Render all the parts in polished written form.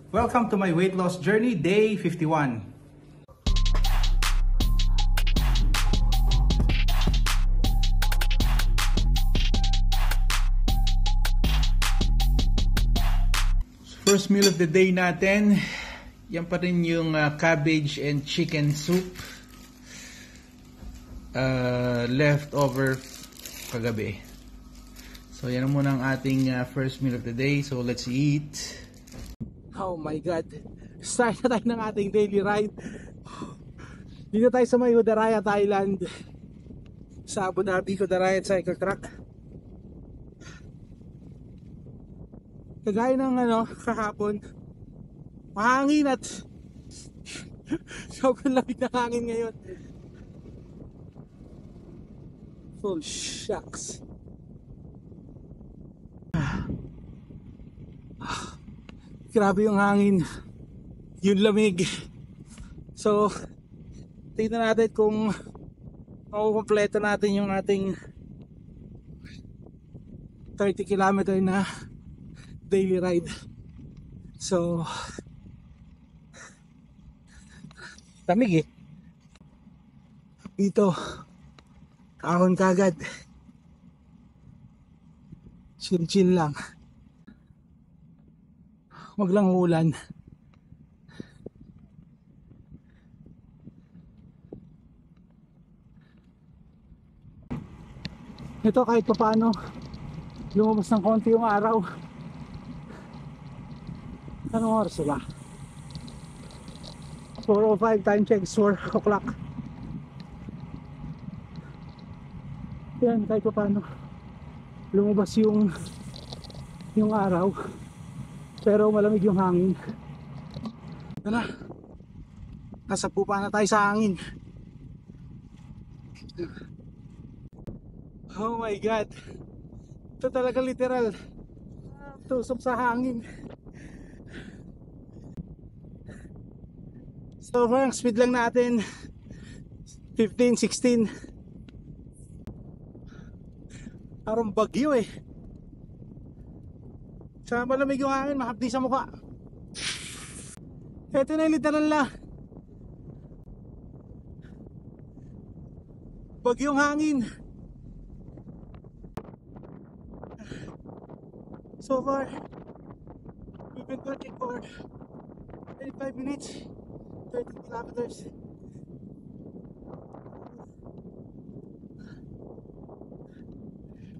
Welcome to my weight loss journey, day 51. First meal of the day natin, yan pa rin yung cabbage and chicken soup. Leftover kagabi. So yan muna ang ating first meal of the day. So let's eat. Oh my God, start na tayo ng ating daily ride. Dito tayo sa may Udaraya, Thailand, sa Abu Dhabi Udaraya Cycle Track. Kagaya ng kahapon, mahangin at sobrang lamig na hangin ngayon. Full shucks. Grabe yung hangin, yung lamig. So tingnan natin kung makukumpleto natin yung ating 30 km na daily ride. So lamig dito, ahon kagad, chill lang, wag lang ulan. Ito kahit pa paano lumabas ng konti yung araw. Anong oras ba? 4:05, time check, 4 o'clock. Yan, kahit pa paano lumabas yung araw, pero malamig yung hangin. Tara, nasa pupa na tayo sa hangin. Oh my God, ito talaga literal tusok sa hangin. So far ang speed lang natin 15, 16. Parang bagyo Tsaka malamig yung hangin, mahapdi sa mukha. Ito na yung literal na bagyong hangin. So far we've been working for 35 minutes, 30 kilometers.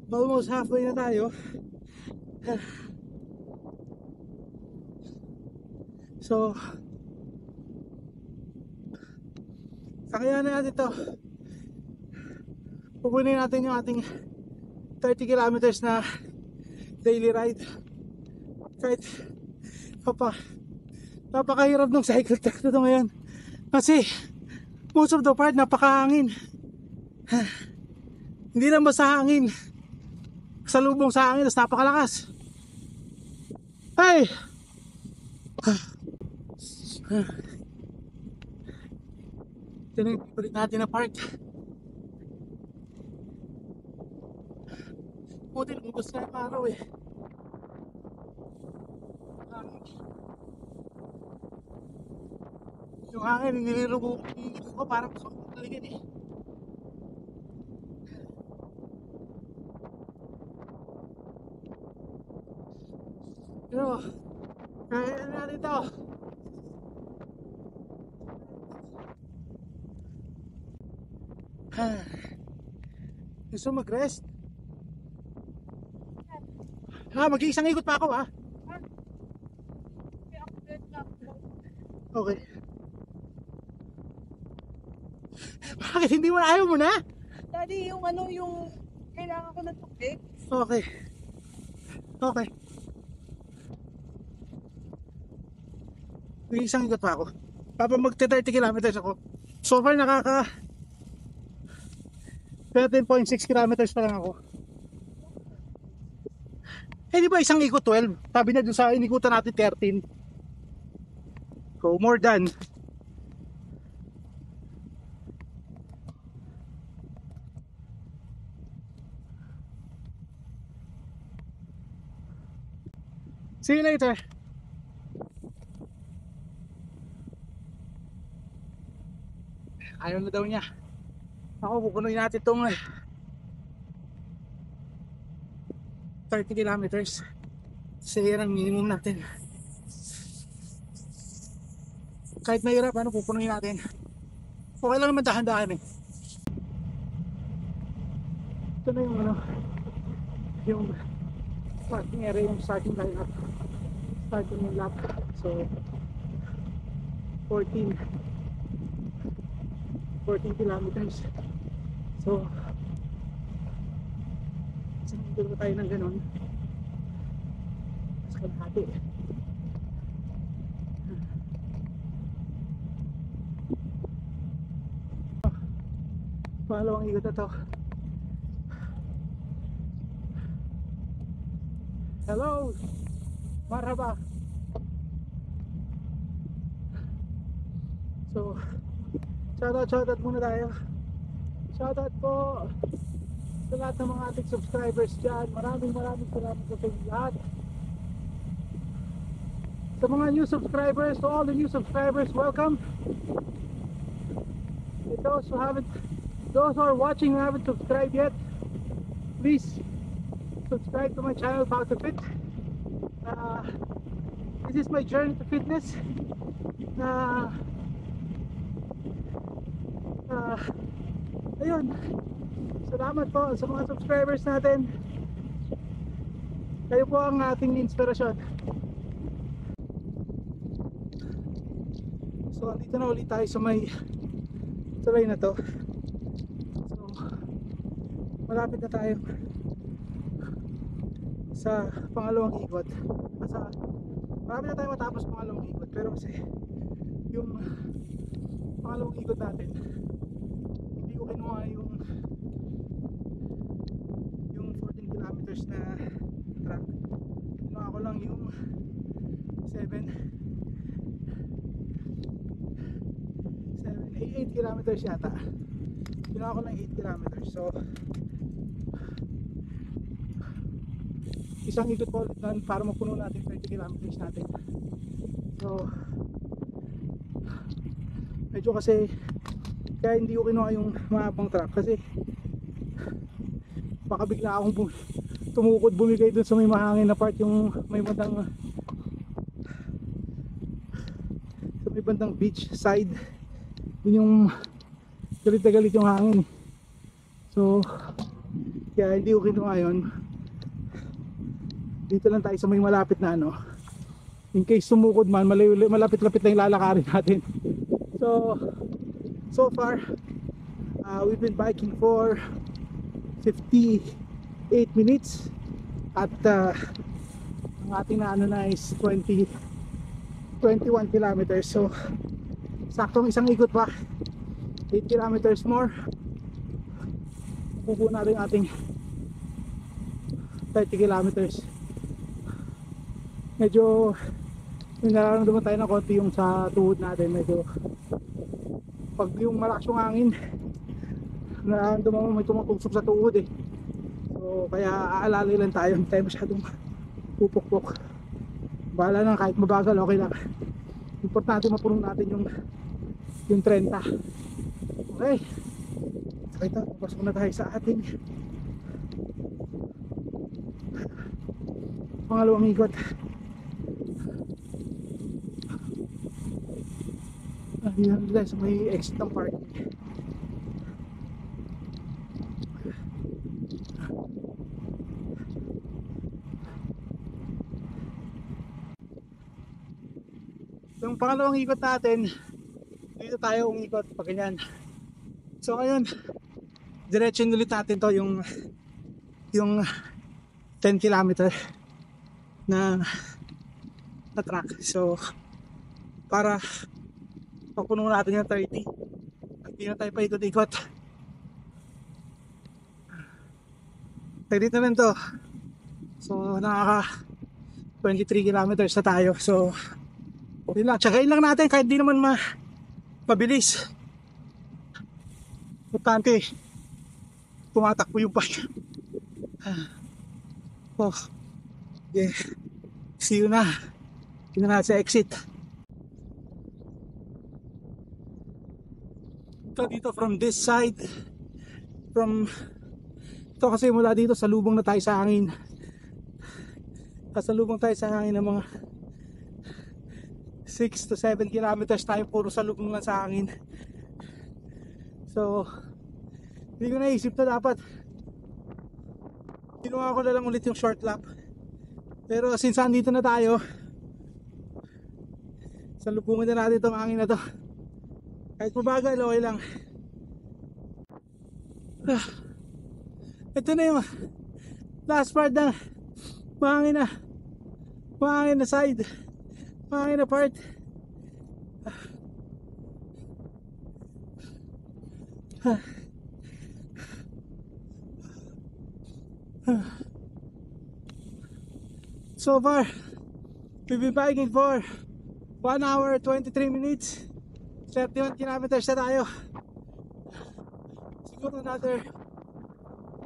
Almost halfway na tayo. So kakayanin natin ito. Pupunin natin yung ating 30 kilometers na daily ride. Kahit napakahirap ng cycle track na ito ngayon, kasi most of the part napakahangin. Hindi lang basta hangin, salubong sa hangin, tapos napakalakas. Ay! Ito na yung pipalit natin na park. Buti lumabas na yung araw Yung hangin, nilirubo ko parang gusto ko taligid Pero kaya na dito. Gusto mag-rest? Mag-iisang ikot pa ako Okay. Bakit hindi mo na, ayaw mo na? Daddy, yung kailangan ko ng tubig. Okay. Mag-iisang ikot pa ako. Mag 30 kilometers ako. So far nakaka 13.6 kilometers pa lang ako. Di ba isang ikot 12? Sabi na dun sa inikutan natin 13. So more than. See you later. Ayaw na daw niya. Ako, pupunuin natin itong 30 kilometers. Kasi yan ang minimum natin. Kahit mahirap, pupunuin natin. Okay lang naman dahan-dahan eh. Ito na yung parking area, yung starting line up. Starting yung lap. So, 14 kilometers. So, saan tayo ng ganon? Mas kalahati. Pangalawang ikot na to. Hello! Marhaba! So, shoutout muna tayo. Shoutout po sa lahat ng mga ating subscribers dyan. Maraming salamat sa inyo lahat. Sa mga new subscribers, to all the new subscribers, welcome. And those who are watching who haven't subscribed yet, please subscribe to my channel, How to Fit. This is my journey to fitness. Ayun, salamat po sa mga subscribers natin. Kayo po ang ating inspirasyon. So andito na ulit tayo sa may tulay na to. So malapit na tayo sa pangalawang ikot. Malapit na tayo matapos pangalawang ikot, pero kasi yung pangalawang ikot natin hindi ko kinuha yung 14 kilometers na track. Kinuha ko lang yung 8 kilometers yata. Kinuha ko lang 8 kilometers. So isang ikot pa ulit doon para mapuno natin 30 kilometers natin. So medyo kasi kaya hindi ko kinuha yung mahabang track kasi baka bigla akong tumukod bumigay dun sa may mahangin na part, yung may bandang beach side. Yun yung galit na galit yung hangin. So kaya hindi ko kinuha yun. Dito lang tayo sa may malapit na in case sumukod man, malapit-lapit na yung lalakarin natin. So far we've been biking for 58 minutes at ang ating na is 21 kilometers. So saktong isang ikot pa, 8 kilometers more, pupuno natin yung ating 30 kilometers. Medyo may nararamdaman tayo na konti yung sa tuhod natin. Medyo pag yung malakas yung hangin, nararamdaman mo may tumutusok sa tuhod eh. So kaya aalalay lang tayo, hindi tayo masyadong pupukpok. Bahala lang, kahit mabagal okay lang. Importante mapuno natin yung 30. Okay, so ito, pasok na tayo sa ating pangalawang ikot. Ayan guys, may exit ng parking. Yung pangalawang ikot natin, dito tayo umikot pa ganyan. So ngayon, diretso ulit natin to yung 10 kilometer na track. So para papuno natin yung 30 at hindi na tayo paikot-ikot. Pwede na rin to. So nakaka 23 kilometers na tayo. So okay lang, tsagain lang natin kahit di naman mabilis. Importante tumatakbo yung bike. Oh, yeah. See you na. Tingnan natin sa exit. So dito from this side, ito kasi mula dito salubong na tayo sa hangin. Kasalubong tayo sa hangin ng mga 6 to 7 kilometers tayo, puro salubong lang sa hangin. So hindi ko naisip na dapat ginawa ko na lang ulit yung short lap. Pero since andito na tayo, salubungan na natin itong hangin na to. Kahit mabagal, okay lang. Ito na yung last part ng mahangin na side, mahangin na part. So far we've been biking for 1 hour 23 minutes, 31 kilometers na tayo. Siguro another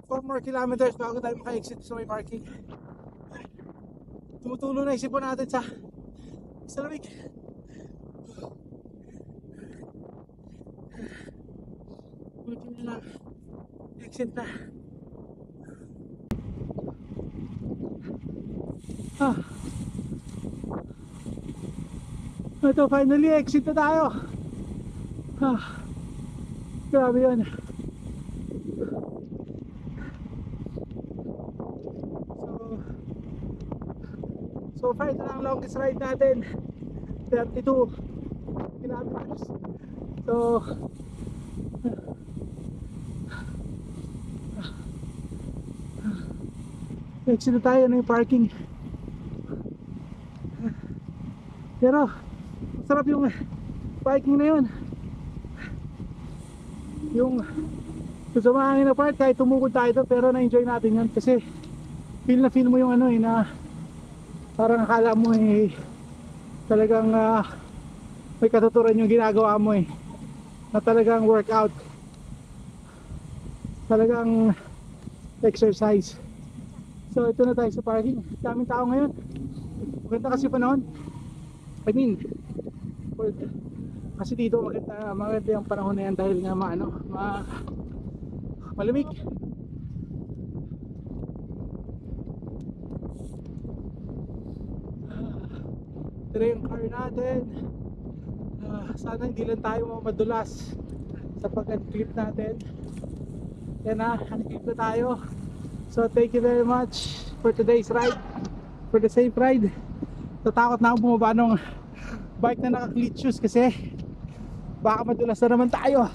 4 more kilometers bago tayo maka-exit sa may parking. Tumutulo na isipon natin sa lamig. Buti na lang, exit na. Ito, finally exit na tayo. Grabe yun. So far, ito na ang longest ride natin, 32 kilometers. So exit na tayo na yung parking. Pero sarap yung biking na yun. Yung sa mahangin na part, kahit tumukod tayo to, pero na-enjoy natin yun kasi feel mo yung ano na parang akala mo talagang may katuturan yung ginagawa mo na talagang workout, talagang exercise. So ito na tayo sa parking. Daming tao ngayon, maganda kasi panahon. I mean, kasi dito maganda yung panahon na yan dahil nga malamig. Ito yung car natin. Sana hindi lang tayo madulas sa pag-clip natin. Yan na, clip na tayo. So thank you very much for today's ride, for the safe ride. Tatakot na akong bumaba ng bike na naka-cleat shoes kasi baka madulas na naman tayo.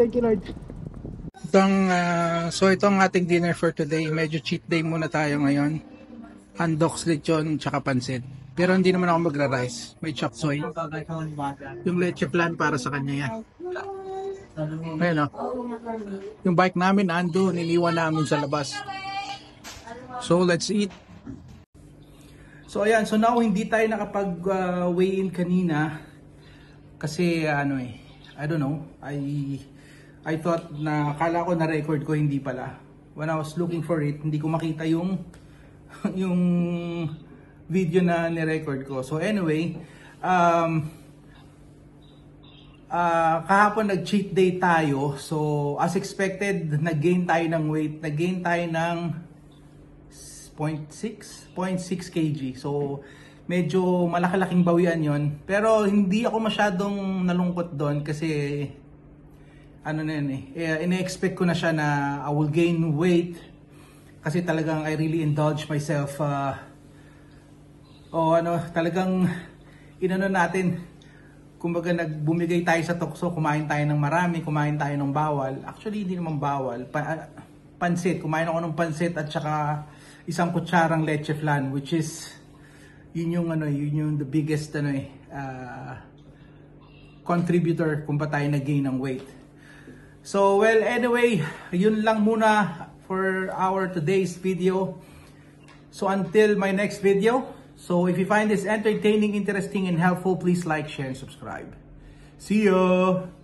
Thank you, Lord. So ito ang ating dinner for today. Medyo cheat day muna tayo ngayon. Andoks, lechon, tsaka pansit. Pero hindi naman ako magra-rice. May chop suey. Yung leche flan para sa kanya yan. Ayan o. Yung bike namin ando, niliwan namin sa labas. So let's eat. So ayan, so now hindi tayo nakapag-weigh in kanina. Kasi I don't know. I thought na, akala ko na record ko, hindi pala. When I was looking for it, hindi ko makita yung video na ni-record ko. So anyway, kahapon nag-cheat day tayo. So as expected, nag-gain tayo ng weight. Nag-gain tayo ng 0.6 kg. So medyo malaki-laking bawian yon. Pero hindi ako masyadong nalungkot doon kasi ine-expect ko na siya na I will gain weight kasi talagang I really indulge myself. Talagang natin, kumbaga nagbumigay tayo sa tukso, kumain tayo ng marami, kumain tayo ng bawal. Actually hindi naman bawal, pansit, kumain ako ng pansit at saka isang kutsarang leche flan, which is yun yung the biggest contributor kung ba tayo nag-gain ng weight. So well, anyway, yun lang muna for our today's video. So until my next video, so if you find this entertaining, interesting, and helpful, please like, share, and subscribe. See you!